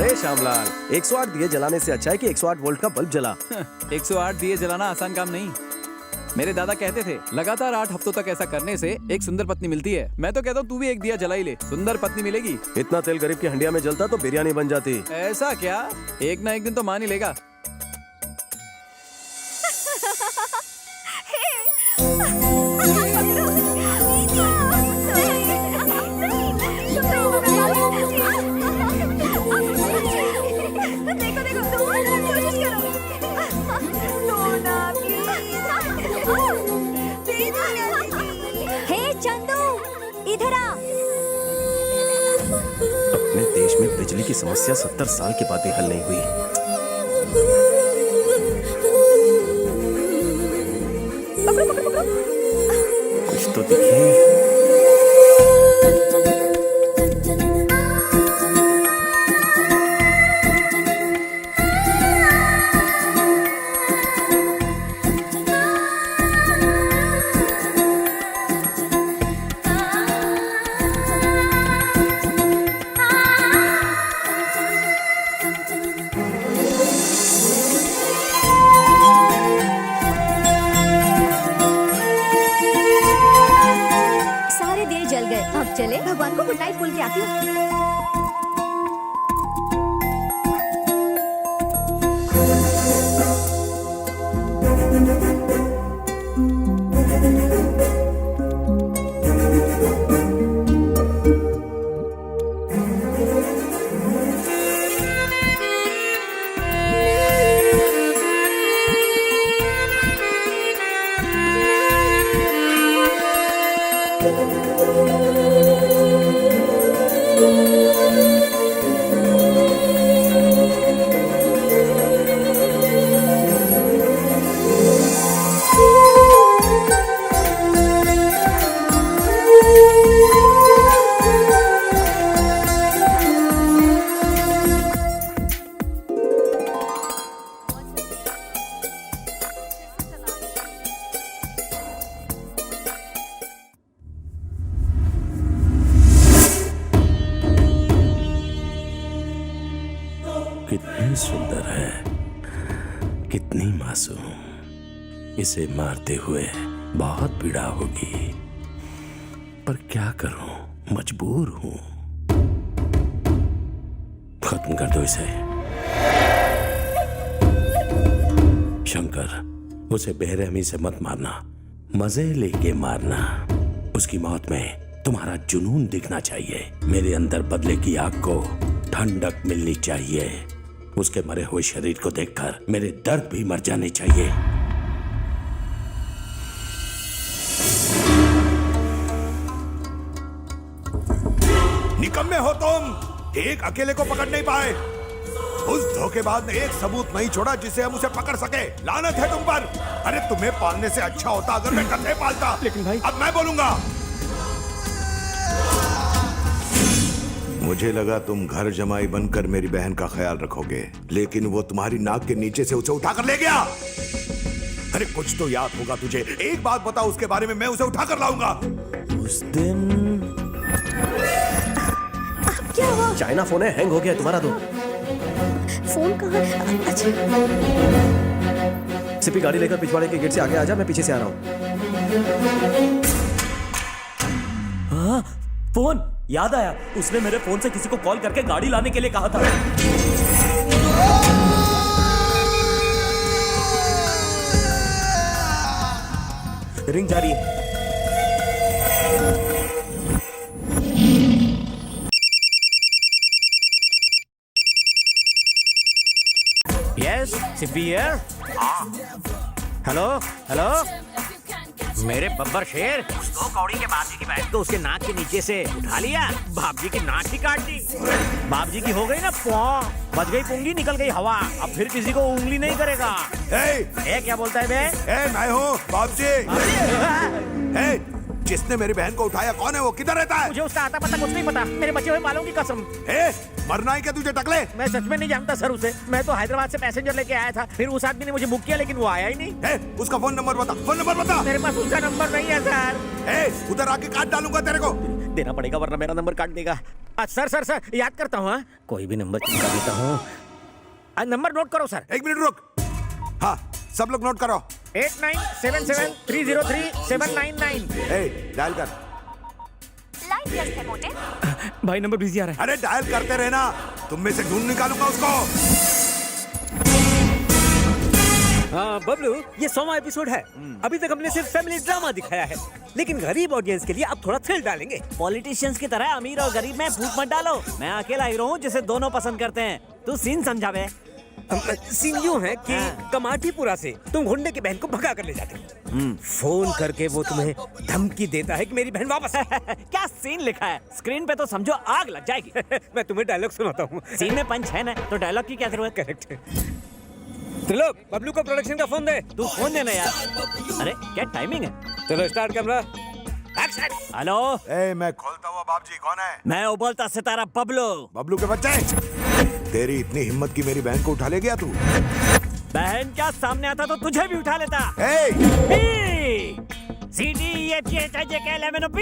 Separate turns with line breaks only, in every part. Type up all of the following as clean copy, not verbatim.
अरे श्यामलाल, 108 दिए जलाने से अच्छा है कि 108 वोल्ट का बल्ब जला।
108 दिए जलाना आसान काम नहीं। मेरे दादा कहते थे लगातार 8 हफ्तों तक ऐसा करने से एक सुंदर पत्नी मिलती है। मैं तो कहता हूँ तू भी एक दिया जला ही ले, सुंदर पत्नी मिलेगी।
इतना तेल गरीब की हंडिया में जलता तो बिरयानी बन जाती।
ऐसा क्या? एक ना एक दिन तो मान ही लेगा।
इधर आ।
अपने देश में बिजली की समस्या 70 साल के बाद भी हल नहीं हुई। कुछ तो दिखे।
अब चले भगवान को गुड नाइट बोल के आती हूँ। कितनी सुंदर है, कितनी मासूम। इसे मारते हुए बहुत पीड़ा होगी, पर क्या करूं, मजबूर हूं। खत्म कर दो इसे। शंकर, उसे बेरहमी से मत मारना, मजे लेके मारना। उसकी मौत में तुम्हारा जुनून दिखना चाहिए। मेरे अंदर बदले की आग को ठंडक मिलनी चाहिए। उसके मरे हुए शरीर को देखकर मेरे दर्द भी मर जाने चाहिए।
निकम्मे हो तुम, एक अकेले को पकड़ नहीं पाए। उस धोखेबाज ने एक सबूत नहीं छोड़ा जिसे हम उसे पकड़ सके। लानत है तुम पर। अरे तुम्हें पालने से अच्छा होता अगर मैं कत्थे पालता।
लेकिन भाई,
अब मैं बोलूंगा। मुझे लगा तुम घर जमाई बनकर मेरी बहन का ख्याल रखोगे, लेकिन वो तुम्हारी नाक के नीचे से उसे उठाकर ले गया। अरे कुछ तो याद होगा तुझे। एक बात बताओ उसके बारे में, मैं उसे उठाकर लाऊंगा।
उस दिन
क्या हुआ?
चाइना फोन है, हैंग हो गया तुम्हारा तो।
फोन कहाँ? अच्छा,
सिपी गाड़ी लेकर पिछवाड़े के गेट से आगे आ जा, मैं पीछे से आ रहा हूँ।
हाँ, फोन याद आया। उसने मेरे फोन से किसी को कॉल करके गाड़ी लाने के लिए कहा था। रिंग जा रही है।
Yes, Sippy here. Hello hello, मेरे बब्बर शेर, उस 2 कौड़ी के बाप जी की बैठ को उसके नाक के नीचे से उठा लिया, बाप जी की नाक ही काट दी। बाप जी की हो गई ना पौ, बच गई पुंगी, निकल गई हवा। अब फिर किसी को उंगली नहीं करेगा। क्या बोलता है बे?
मैं हूँ बाप जी। जिसने मेरी बहन को उठाया कौन है वो? किधर रहता है?
मुझे उसका आता पता कुछ नहीं पता, मेरे बचे हुए बालों की कसम।
मरना है क्या तुझे टकले?
मैं सच में नहीं जानता सर उसे। मैं तो हैदराबाद से पैसेंजर लेके आया था, फिर उस आदमी ने मुझे बुक किया लेकिन वो आया ही नहीं।
उसका फोन नंबर बता, फोन नंबर बता।
मेरे पास उसका नंबर नहीं है सर।
उधर आके काट डालूंगा तेरे को।
देना पड़ेगा वरना मेरा नंबर काट देगा। सर याद करता हूँ। हाँ? कोई भी नंबर चिपका देता हूँ। नंबर नोट करो सर।
1 मिनट रुक। हाँ, सब लोग नोट करो।
8977303799।
डायल कर।
लाइन व्यस्त है मोटे।
भाई नंबर बिजी आ रहा है।
अरे डायल करते रहना, तुम में से ढूंढ निकालूंगा उसको।
हाँ बबलू, ये 100वां एपिसोड है। अभी तक हमने सिर्फ फैमिली ड्रामा दिखाया है, लेकिन गरीब ऑडियंस के लिए अब थोड़ा थ्रिल डालेंगे।
पॉलिटिशियंस की तरह अमीर और गरीब में फूट मत डालो। मैं अकेला हीरो हूँ जिसे दोनों पसंद करते हैं। तू सीन समझा बे।
सीन यूं है कि कमाटीपुरा से तुम गुंडे की बहन को भगा कर ले जाते हो। फोन करके वो तुम्हें धमकी देता है कि मेरी बहन वापस है।
क्या सीन लिखा है स्क्रीन पे तो समझो आग लग जाएगी।
मैं तुम्हें डायलॉग सुनाता हूँ।
सीन में पंच है ना, तो डायलॉग की क्या जरूरत।
करेक्ट। त्रिलोक, बबलू को प्रोडक्शन का फोन दे।
तू फोन देना यार। अरे क्या टाइमिंग है।
चलो स्टार्ट कैमरा एक्शन।
हेलो,
मैं खोलता हुआ बाप जी, कौन है?
मैं उबलता सितारा बबलू।
बबलू के बच्चे, तेरी इतनी हिम्मत की मेरी बहन को उठा ले गया तू?
बहन क्या सामने आता तो तुझे भी उठा लेता।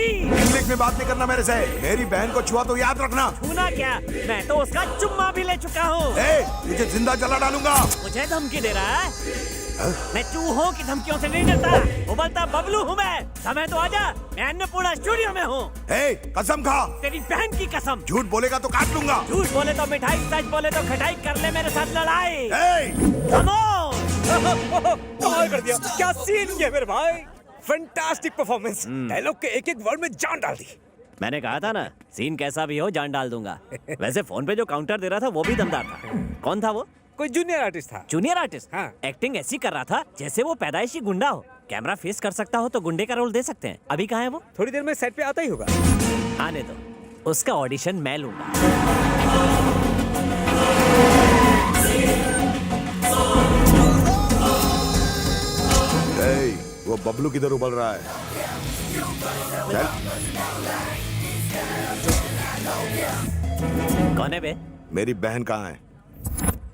इंग्लिश में बात नहीं करना मेरे से। मेरी बहन को छुआ तो याद रखना।
छूना क्या, मैं तो उसका चुम्मा भी ले चुका हूँ।
तुझे जिंदा जला डालूंगा।
मुझे धमकी दे रहा है? मैं चूहों की धमकियों से नहीं डरता। उबलता बबलू हूँ मैं। समय तो आजा, मैं अन्नपूर्णा स्टूडियो में हूँ।
कसम खा।
तेरी बहन की कसम।
झूठ बोलेगा तो काट लूंगा।
झूठ बोले तो मिठाई, सच बोले तो खटाई। कर ले मेरे साथ लड़ाई।
कमाल कर दिया, क्या सीन किया मेरे भाई। Fantastic performance. डायलॉग के एक एक वर्ड में जान डाल दी।
मैंने कहा था ना, सीन कैसा भी हो जान डाल दूंगा। वैसे फोन पे जो काउंटर दे रहा था वो भी दमदार था। कौन था वो?
कोई जूनियर आर्टिस्ट था।
Junior artist?
हाँ।
एक्टिंग ऐसी कर रहा था जैसे वो पैदाइशी गुंडा हो। कैमरा फेस कर सकता हो तो गुंडे का रोल दे सकते हैं। अभी कहाँ है वो?
थोड़ी देर में सेट पे आता ही होगा।
आने दो, उसका ऑडिशन मैं लूंगा।
वो बबलू किधर उबल रहा है? चल।
कौन है बे?
मेरी बहन कहाँ है?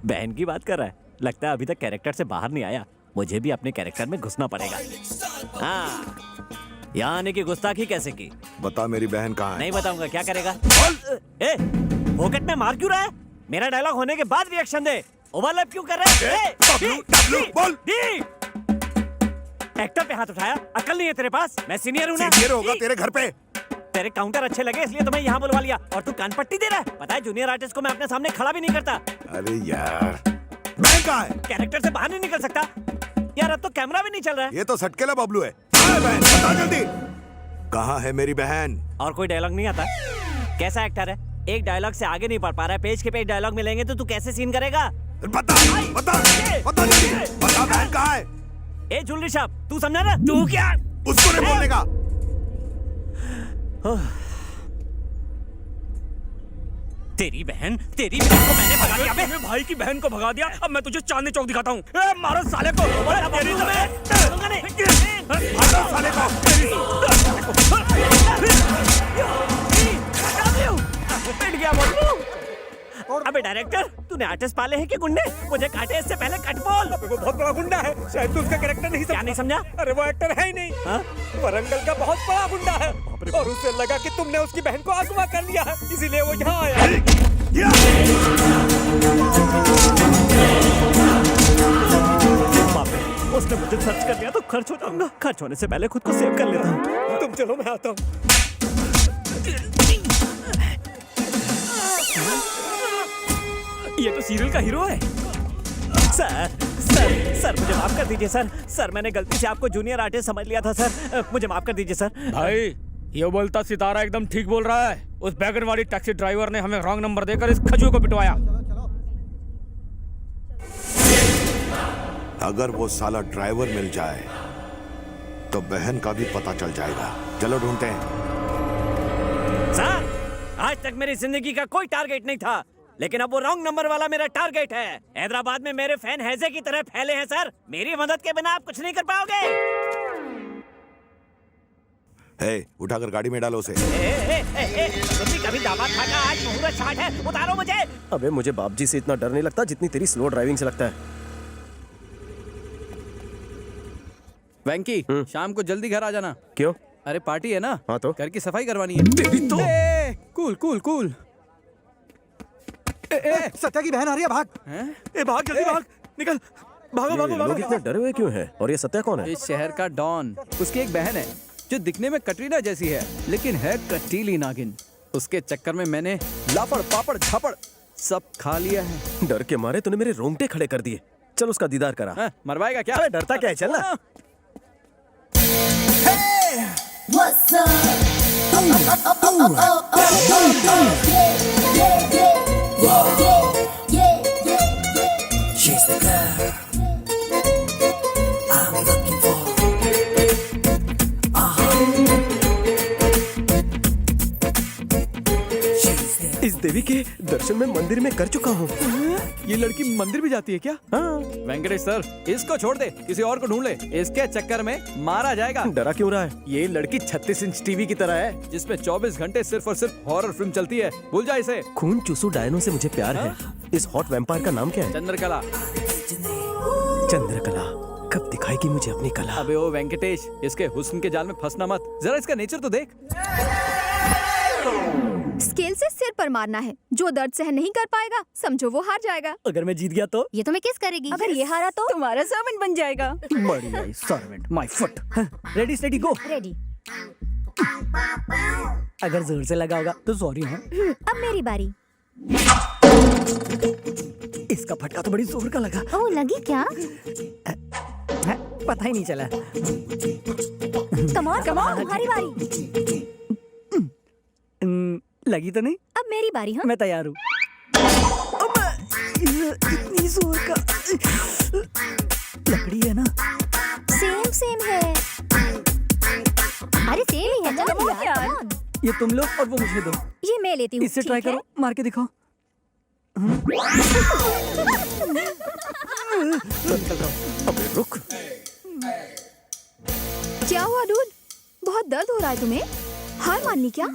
बहन की बात कर रहा है। लगता है अभी तक कैरेक्टर से बाहर नहीं आया। मुझे भी अपने कैरेक्टर में घुसना पड़ेगा। हाँ, यहाँ आने की गुस्ताखी कैसे की?
बता मेरी बहन कहाँ है?
नहीं बताऊंगा। क्या करेगा? ए, पॉकेट में मार क्यों रहा है? मेरा डायलॉग होने के बाद रिएक्शन दे। ओवरलैप क्यों कर रहा है?
बोल।
एक्टर पे हाथ उठाया, अकल नहीं है तेरे पास? मैं सीनियर हूँ ना।
सीनियर होगा तेरे घर पे।
तेरे काउंटर अच्छे लगे इसलिए तुम्हें यहाँ बुलवा लिया, और तू कान पट्टी दे रहा है। पता है जूनियर आर्टिस्ट को मैं अपने सामने खड़ा भी नहीं करता।
अरे यार, बहन कहाँ है?
कैरेक्टर से बाहर नहीं निकल सकता यार। अब तो कैमरा भी नहीं चल रहा है।
ये तो सटकेला बबलू है। बहन बता जल्दी, कहाँ है मेरी बहन?
और कोई डायलॉग नहीं आता? कैसा एक्टर है, एक डायलॉग से आगे नहीं बढ़ पा रहा है। पेज के पेज डायलॉग मिलेंगे तो तू कैसे सीन करेगा?
बता जल्दी, बता बहन कहाँ है?
ए जुलरी साहब, तू समझा ना? तू क्या
उसको नहीं बोलने का।
तेरी बहन को मैंने भगा दिया।
मेरे भाई की बहन को भगा दिया। अब मैं तुझे चांदनी चौक दिखाता हूँ। मारो साले को।
साले को।
पिट गया बबलू। अबे डायरेक्टर, तूने आर्टिस्ट पाले हैं कि गुंडे? मुझे काटे इससे पहले कट बोल।
वो बहुत बड़ा गुंडा है। शायद तू उसका कैरेक्टर नहीं
क्या नहीं समझा?
अरे वो एक्टर है ही नहीं। वरंगल का बहुत बड़ा गुंडा है, और उसे लगा कि तुमने उसकी बहन को अगवा कर लिया है, इसीलिए वो यहाँ आया।
उसने मुझे सर्च कर लिया तो खर्च हो जाऊंगा। खर्च होने से पहले खुद को सेव कर लेता हूँ।
तुम चलो, मैं आता हूँ।
ये तो सीरियल का हीरो है। सर मुझे माफ कर दीजिए सर मैंने गलती से आपको जूनियर आर्टिस्ट समझ लिया था सर। मुझे माफ कर दीजिए सर।
भाई, ये बोलता सितारा एकदम ठीक बोल रहा है। उस बैगनवाड़ी टैक्सी ड्राइवर ने हमें रॉन्ग नंबर देकर इस खजू को पिटवाया।
अगर वो साला ड्राइवर मिल जाए तो बहन का भी पता चल जाएगा। चलो ढूंढते हैं।
सर, आज तक मेरी जिंदगी का कोई टारगेट नहीं था, लेकिन अब वो रॉन्ग नंबर वाला मेरा टारगेट है। हैदराबाद में मेरे फैन हैजे की तरह फैले हैं सर। मेरी मदद के बिना आप कुछ नहीं कर पाओगे।
उठाकर गाड़ी में डालो उसे।
कभी दामाद था का? आज मुहूर्त शाट है, उतारो मुझे।
अबे मुझे बाप जी से इतना डर नहीं लगता जितनी तेरी स्लो ड्राइविंग से लगता है।
वेंकी, शाम को जल्दी घर आ जाना।
क्यों?
अरे पार्टी है ना।
हाँ तो?
घर की सफाई करवानी है।
तेरी तो
कूल कूल कूल।
सत्या की बहन आ रही है, भाग।
ए भाग जल्दी भाग, निकल, भागो भागो
लोग इतने डरे हुए क्यों हैं? और ये सत्या कौन है?
इस शहर का डॉन। उसकी एक बहन है जो दिखने में कटरीना जैसी है, लेकिन है कटीली नागिन। उसके चक्कर में मैंने लापड़ पापड़ झापड़ सब खा लिया है।
डर के मारे तूने मेरे रोंगटे खड़े कर दिए। चल उसका दीदार करा।
हाँ, मरवाएगा क्या?
अरे डरता क्या है, चल ना। इस देवी के दर्शन मैं मंदिर में कर चुका हूँ।
ये लड़की मंदिर भी जाती है क्या?
हाँ।
वेंकटेश सर, इसको छोड़ दे, किसी और को ढूंढ ले। इसके चक्कर में मारा जाएगा।
डरा क्यों रहा है?
ये लड़की 36 इंच टीवी की तरह है, जिसमें 24 घंटे सिर्फ और सिर्फ हॉरर फिल्म चलती है। भूल जा इसे।
खून चूसू डायनो से मुझे प्यार है। इस हॉट वैम्पायर का नाम क्या है?
चंद्रकला।
चंद्रकला। कब दिखाएगी मुझे अपनी कला?
अबे ओ वेंकटेश, इसके हुस्न के जाल में फंसना मत। जरा इसका नेचर तो देख।
स्केल से सिर पर मारना है। जो दर्द सहन नहीं कर पाएगा समझो वो हार जाएगा।
अगर मैं जीत गया तो?
ये तुम्हें किस करेगी? अगर ये हारा तो तुम्हारा सर्वेंट बन जाएगा।
बढ़िया, servant my foot. Ready steady go.
Ready.
अगर जोर से लगा होगा तो सॉरी। हाँ,
अब मेरी बारी।
इसका फटका तो बड़ी जोर का लगा।
ओह, लगी क्या?
पता ही नहीं चला।
कम ऑन तुम्हारी बारी।
लगी तो नहीं?
अब मेरी बारी। हाँ,
मैं तैयार हूँ। इतनी जोर का लकड़ी है ना?
सेम है। अरे सेम ही है। चलो यार, come on।
ये तुम लो और वो मुझे दो।
ये मैं लेती हूँ।
इससे ट्राई
ठीक है?
करो, मार के दिखाओ।
अबे रुक।
क्या हुआ डूड? बहुत दर्द हो रहा है तुम्हें? हार मान ली क्या?